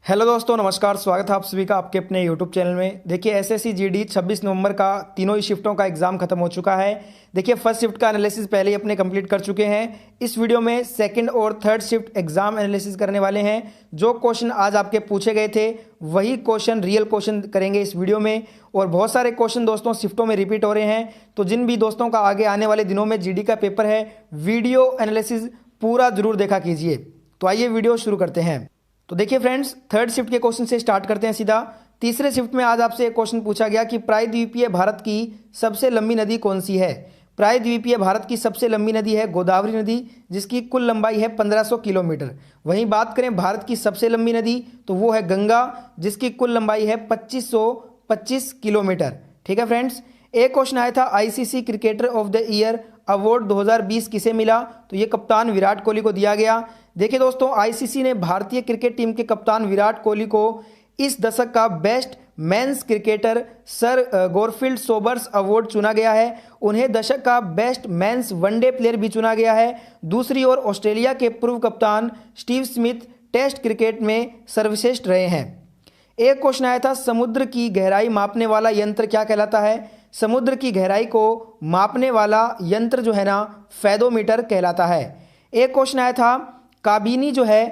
Hello दोस्तों, नमस्कार। स्वागत है आप सभी का आपके अपने यूट्यूब चैनल में। देखिए, एसएससी जीडी 26 नवंबर का तीनों ही शिफ्टों का एग्जाम खत्म हो चुका है। देखिए, फर्स्ट शिफ्ट का एनालिसिस पहले ही अपने कंप्लीट कर चुके हैं। इस वीडियो में सेकंड और थर्ड शिफ्ट एग्जाम एनालिसिस करने वाले हैं। जो क्वेश्चन आज आपके पूछे गए थे वही क्वेश्चन रियल क्वेश्चन करेंगे इस वीडियो में। और बहुत सारे क्वेश्चन दोस्तों शिफ्टों में रिपीट हो रहे हैं, तो जिन भी दोस्तों का आगे आने वाले दिनों में जीडी का पेपर है, वीडियो एनालिसिस पूरा जरूर देखा कीजिए। तो आइए वीडियो शुरू करते हैं। तो देखिए फ्रेंड्स, थर्ड शिफ्ट के क्वेश्चन से स्टार्ट करते हैं सीधा। तीसरे शिफ्ट में आज आपसे एक क्वेश्चन पूछा गया कि प्रायद्वीपीय भारत की सबसे लंबी नदी कौन सी है। प्रायद्वीपीय भारत की सबसे लंबी नदी है गोदावरी नदी, जिसकी कुल लंबाई है 1500 किलोमीटर। वहीं बात करें भारत की सबसे लंबी नदी, तो वो है गंगा, जिसकी कुल लंबाई है 2525 किलोमीटर। ठीक है फ्रेंड्स। एक क्वेश्चन आया था ICC cricketer of the year award 2020 किसे मिला, तो ये कप्तान विराट कोहली को दिया गया। देखिए दोस्तों, आईसीसी ने भारतीय क्रिकेट टीम के कप्तान विराट कोहली को इस दशक का best men's cricketer sir Garfield Sobers award चुना गया है। उन्हें दशक का बेस्ट मेंस वनडे प्लेयर भी चुना गया है। दूसरी ओर ऑस्ट्रेलिया के पूर्व कप्तान स्टीव स्मिथ टेस्ट क्रिकेट में सर्वश्रेष्ठ रहे हैं। एक क्वेश्चन आया था समुद्र की गहराई मापने वाला यंत्र क्या कहलाता है। समुद्र की गहराई को मापने वाला यंत्र जो है ना, फेदोमीटर कहलाता है। एक क्वेश्चन आया था काबिनी जो है,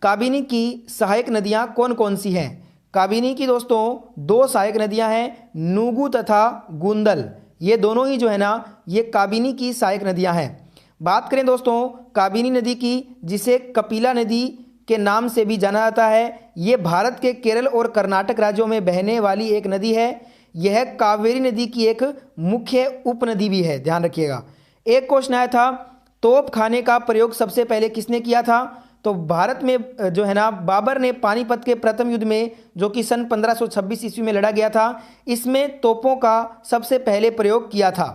काबिनी की सहायक नदियां कौन कौन सी हैं। काबिनी की दोस्तों दो सहायक नदियां हैं, नूगू तथा गुंदल। ये दोनों ही जो है ना, ये काबिनी की सहायक नदियां हैं। बात करें दोस्तों काबिनी नदी की, जिसे कपिला नदी के नाम से भी जाना जाता है, ये भारत के केरल और कर्नाटक राज्यों में बहने वाली एक नदी है। यह कावेरी नदी की एक मुख्य उपनदी भी है, ध्यान रखिएगा। एक क्वेश्चन आया था तोप खाने का प्रयोग सबसे पहले किसने किया था। तो भारत में जो है ना, बाबर ने पानीपत के प्रथम युद्ध में, जो कि सन 1526 ईस्वी में लड़ा गया था, इसमें तोपों का सबसे पहले प्रयोग किया था।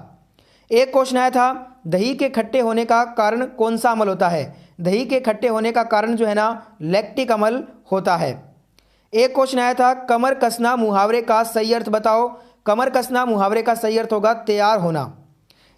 एक क्वेश्चन आया था दही के खट्टे होने का कारण कौन सा अमल होता है। दही के खट्टे होने का कारण जो है ना, लैक्टिक अमल होता है। एक क्वेश्चन आया था कमर कसना मुहावरे का सही अर्थ बताओ। कमर कसना मुहावरे का सही अर्थ होगा तैयार होना।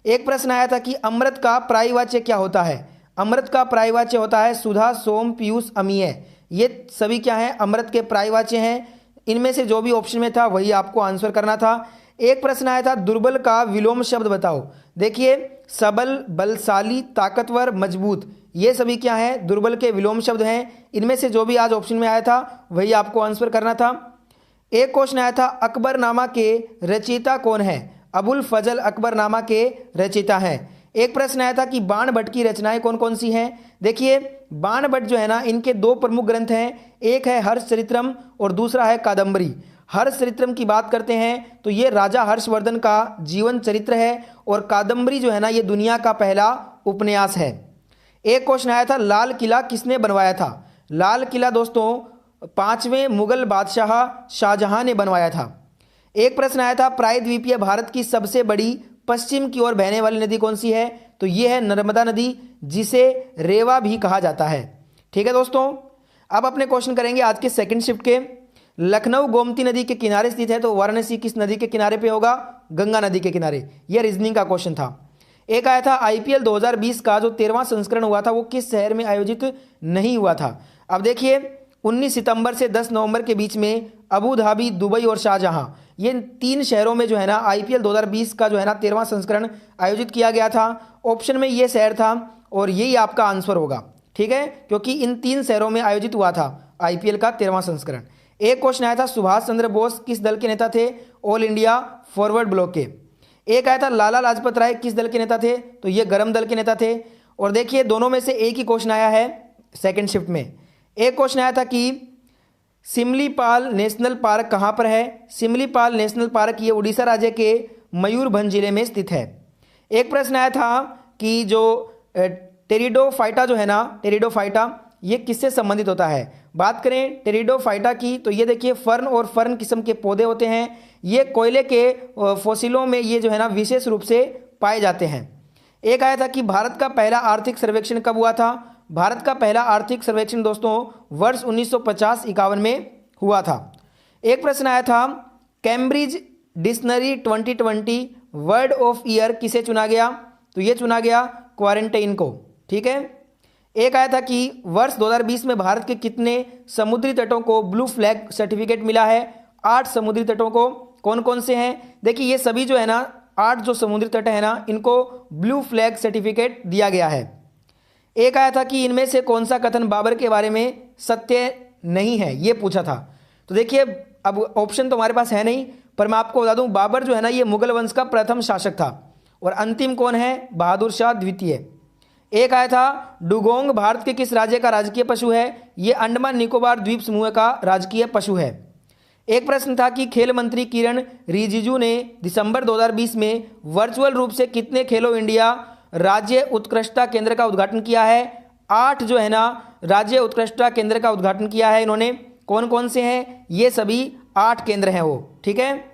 एक प्रश्न आया था कि अमृत का पर्यायवाच्य क्या होता है। अमृत का पर्यायवाच्य होता है सुधा, सोम, पीयूष, अमीय। ये सभी क्या हैं, अमृत के पर्यायवाच्य हैं। इनमें से जो भी ऑप्शन में था वही आपको आंसर करना था। एक प्रश्न आया था दुर्बल का विलोम शब्द बताओ। देखिए, सबल, बलशाली, ताकतवर, मजबूत, ये सभी क्या हैं, दुर्बल के विलोम शब्द हैं। इनमें से जो भी आज ऑप्शन में आया था वही आपको आंसर करना था। एक क्वेश्चन आया था अकबरनामा के रचयिता कौन है। अबुल फजल अकबरनामा के रचयिता हैं। एक प्रश्न आया था कि बाण भट्ट की रचनाएं कौन कौन सी हैं। देखिए, बाण भट्ट जो है ना, इनके दो प्रमुख ग्रंथ हैं, एक है हर्षचरित्रम और दूसरा है कादम्बरी। हर्षचरित्रम की बात करते हैं तो ये राजा हर्षवर्धन का जीवन चरित्र है, और कादम्बरी जो है ना, ये दुनिया का पहला उपन्यास है। एक क्वेश्चन आया था लाल किला किसने बनवाया था। लाल किला दोस्तों 5वें मुगल बादशाह शाहजहां ने बनवाया था। एक प्रश्न आया था प्रायद्वीपीय भारत की सबसे बड़ी पश्चिम की ओर बहने वाली नदी कौन सी है। तो ये है नर्मदा नदी, जिसे रेवा भी कहा जाता है। ठीक है दोस्तों, अब अपने क्वेश्चन करेंगे आज के सेकंड शिफ्ट के। लखनऊ गोमती नदी के किनारे स्थित है, तो वाराणसी किस नदी के किनारे पे होगा, गंगा नदी के किनारे। यह रीजनिंग का क्वेश्चन था। एक आया था आईपीएल 2020 का जो 13वां संस्करण हुआ था वो किस शहर में आयोजित नहीं हुआ था। अब देखिए, 19 सितंबर से 10 नवंबर के बीच में अबू धाबी, दुबई और शाहजहां, ये 3 शहरों में जो है ना आईपीएल 2020 का जो है ना 13वां संस्करण आयोजित किया गया था। ऑप्शन में ये शहर था और यही आपका आंसर होगा। ठीक है, क्योंकि इन 3 शहरों में आयोजित हुआ था आईपीएल का 13वां संस्करण। एक क्वेश्चन आया था सुभाष चंद्र बोस किस दल के नेता थे। ऑल इंडिया फॉरवर्ड ब्लॉक के। एक आया था लाला लाजपत राय किस दल के नेता थे। तो ये गरम दल के नेता थे। और देखिए, दोनों में से एक ही क्वेश्चन आया है सेकंड शिफ्ट में। एक क्वेश्चन आया था कि सिमलीपाल नेशनल पार्क कहाँ पर है। सिमलीपाल नेशनल पार्क ये उड़ीसा राज्य के मयूरभंज जिले में स्थित है। एक प्रश्न आया था कि जो टेरिडोफाइटा जो है ना, टेरिडोफाइटा ये किससे संबंधित होता है। बात करें टेरिडोफाइटा की, तो ये देखिए फर्न और फर्न किस्म के पौधे होते हैं। ये कोयले के फॉसिलों में ये जो है ना विशेष रूप से पाए जाते हैं। एक आया था कि भारत का पहला आर्थिक सर्वेक्षण कब हुआ था। भारत का पहला आर्थिक सर्वेक्षण दोस्तों वर्ष 1950-51 में हुआ था। एक प्रश्न आया था Cambridge dictionary 2020 word of year किसे चुना गया। तो ये चुना गया क्वारंटाइन को। ठीक है। एक आया था कि वर्ष 2020 में भारत के कितने समुद्री तटों को ब्लू फ्लैग सर्टिफिकेट मिला है? 8 समुद्री तटों को। कौन कौन से हैं? देखिए ये सभी जो है ना 8 जो समुद्री तट है ना, इनको ब्लू फ्लैग सर्टिफिकेट दिया गया है। एक आया था कि इनमें से कौन सा कथन बाबर के बारे में सत्य नहीं है, ये पूछा था। तो देखिए अब ऑप्शन तो हमारे पास है नहीं, पर मैं आपको बता दूं बाबर जो है ना ये मुगल वंश का प्रथम शासक था। और अंतिम कौन है? बहादुर शाह द्वितीय। एक आया था डुगोंग भारत के किस राज्य का राजकीय पशु है? ये अंडमान निकोबार द्वीप समूह का राजकीय पशु है। एक प्रश्न था कि खेल मंत्री किरण रिजिजू ने दिसंबर 2020 में वर्चुअल रूप से कितने खेलो इंडिया राज्य उत्कृष्टता केंद्र का उद्घाटन किया है? 8 जो है ना राज्य उत्कृष्टता केंद्र का उद्घाटन किया है इन्होंने। कौन कौन से हैं? ये सभी 8 केंद्र हैं वो, ठीक है।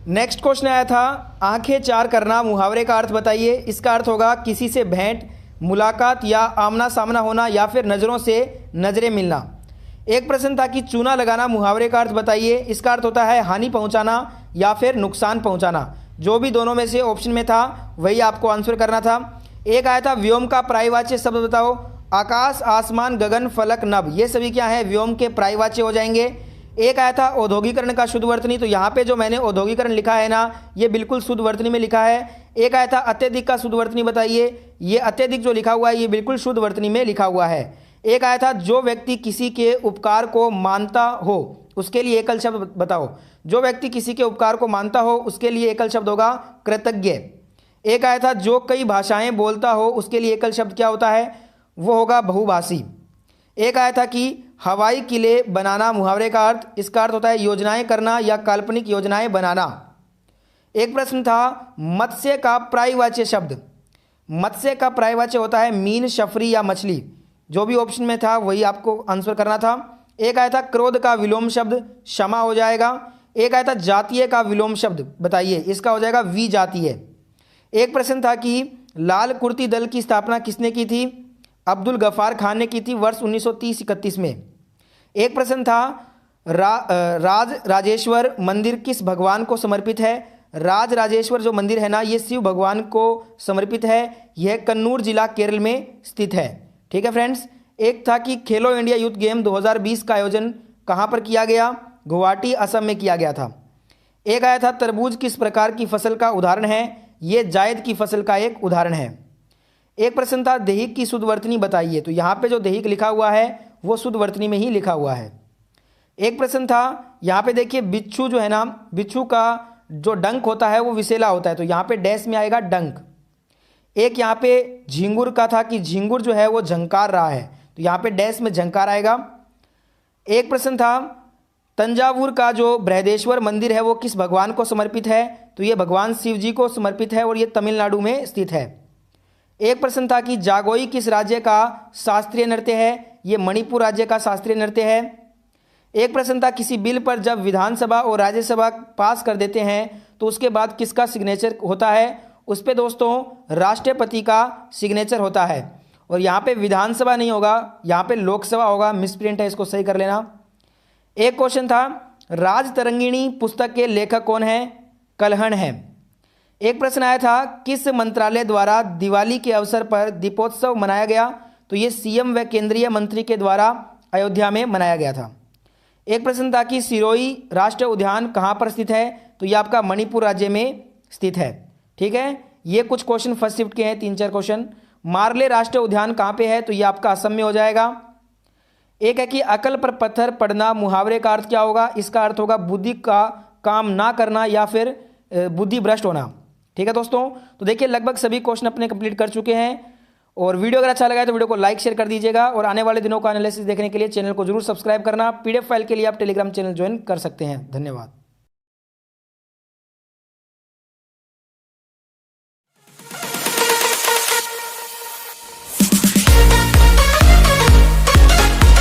नेक्स्ट क्वेश्चन आया था आंखें चार करना मुहावरे का अर्थ बताइए। इसका अर्थ होगा किसी से भेंट, मुलाकात या आमना सामना होना या फिर नज़रों से नज़रें मिलना। एक प्रश्न था कि चूना लगाना मुहावरे का अर्थ बताइए। इसका अर्थ होता है हानि पहुंचाना या फिर नुकसान पहुंचाना। जो भी दोनों में से ऑप्शन में था वही आपको आंसर करना था। एक आया था व्योम का पर्यायवाची शब्द बताओ। आकाश, आसमान, गगन, फलक, नभ, ये सभी क्या है? व्योम के पर्यायवाची हो जाएंगे। एक आया था औद्योगिकरण का शुद्ध वर्तनी। तो यहाँ पे जो मैंने औद्योगिकरण लिखा है ना, ये बिल्कुल शुद्ध वर्तनी में लिखा है। एक आया था अत्यधिक का शुद्ध वर्तनी बताइए। ये अत्यधिक जो लिखा हुआ है ये बिल्कुल शुद्ध वर्तनी में लिखा हुआ है। एक आया था जो व्यक्ति किसी के उपकार को मानता हो उसके लिए एकल शब्द बताओ। जो व्यक्ति किसी के उपकार को मानता हो उसके लिए एकल शब्द होगा कृतज्ञ। एक आया था जो कई भाषाएं बोलता हो उसके लिए एकल शब्द क्या होता है? वो होगा बहुभाषी। एक आया था कि हवाई किले बनाना मुहावरे का अर्थ। इसका अर्थ होता है योजनाएं करना या काल्पनिक योजनाएं बनाना। एक प्रश्न था मत्स्य का पर्यायवाची शब्द। मत्स्य का पर्यायवाची होता है मीन, शफरी या मछली। जो भी ऑप्शन में था वही आपको आंसर करना था। एक आया था क्रोध का विलोम शब्द क्षमा हो जाएगा। एक आया था जातीय का विलोम शब्द बताइए। इसका हो जाएगा विजातीय। एक प्रश्न था कि लाल कुर्ती दल की स्थापना किसने की थी? अब्दुल गफ्फार खान ने की थी वर्ष 1930-31 में। एक प्रश्न था राज राजेश्वर मंदिर किस भगवान को समर्पित है? राज राजेश्वर जो मंदिर है ना ये शिव भगवान को समर्पित है। यह कन्नूर जिला केरल में स्थित है, ठीक है फ्रेंड्स। एक था कि खेलो इंडिया यूथ गेम 2020 का आयोजन कहाँ पर किया गया? गुवाहाटी, असम में किया गया था। एक आया था तरबूज किस प्रकार की फसल का उदाहरण है? ये जायद की फसल का एक उदाहरण है। एक प्रश्न था देहिक की शुद्ध वर्तनी बताइए। तो यहाँ पे जो देहिक लिखा हुआ है वो शुद्ध वर्तनी में ही लिखा हुआ है। एक प्रश्न था यहाँ पे देखिए बिच्छू जो है ना, बिच्छू का जो डंक होता है वो विसेला होता है। तो यहाँ पे डैश में आएगा डंक। एक यहाँ पे झिंगुर का था कि झिंगुर जो है वो झंकार रहा है। तो यहाँ पे डैश में झंकार आएगा। एक प्रश्न था तंजावुर का जो बृहदेश्वर मंदिर है वो किस भगवान को समर्पित है? तो ये भगवान शिव जी को समर्पित है और ये तमिलनाडु में स्थित है। एक प्रश्न था कि जागोई किस राज्य का शास्त्रीय नृत्य है? ये मणिपुर राज्य का शास्त्रीय नृत्य है। एक प्रश्न था किसी बिल पर जब विधानसभा और राज्यसभा पास कर देते हैं तो उसके बाद किसका सिग्नेचर होता है? उस पर दोस्तों राष्ट्रपति का सिग्नेचर होता है। और यहाँ पे विधानसभा नहीं होगा, यहाँ पे लोकसभा होगा। मिसप्रिंट है, इसको सही कर लेना। एक क्वेश्चन था राज तरंगिणी पुस्तक के लेखक कौन है? कल्हण है। एक प्रश्न आया था किस मंत्रालय द्वारा दिवाली के अवसर पर दीपोत्सव मनाया गया? तो ये सीएम व केंद्रीय मंत्री के द्वारा अयोध्या में मनाया गया था। एक प्रश्न था कि सिरोही राष्ट्रीय उद्यान कहाँ पर स्थित है? तो ये आपका मणिपुर राज्य में स्थित है, ठीक है। ये कुछ क्वेश्चन फर्स्ट शिफ्ट के हैं, 3-4 क्वेश्चन। मार्ले राष्ट्रीय उद्यान कहाँ पे है? तो ये आपका असम में हो जाएगा। एक है कि अकल पर पत्थर पड़ना मुहावरे का अर्थ क्या होगा? इसका अर्थ होगा बुद्धि का काम ना करना या फिर बुद्धि भ्रष्ट होना, ठीक है दोस्तों। तो देखिए लगभग सभी क्वेश्चन अपने कंप्लीट कर चुके हैं। और वीडियो अगर अच्छा लगा है तो वीडियो को लाइक शेयर कर दीजिएगा। और आने वाले दिनों का एनालिसिस देखने के लिए चैनल को जरूर सब्सक्राइब करना। पीडीएफ फाइल के लिए आप टेलीग्राम चैनल ज्वाइन कर सकते हैं। धन्यवाद।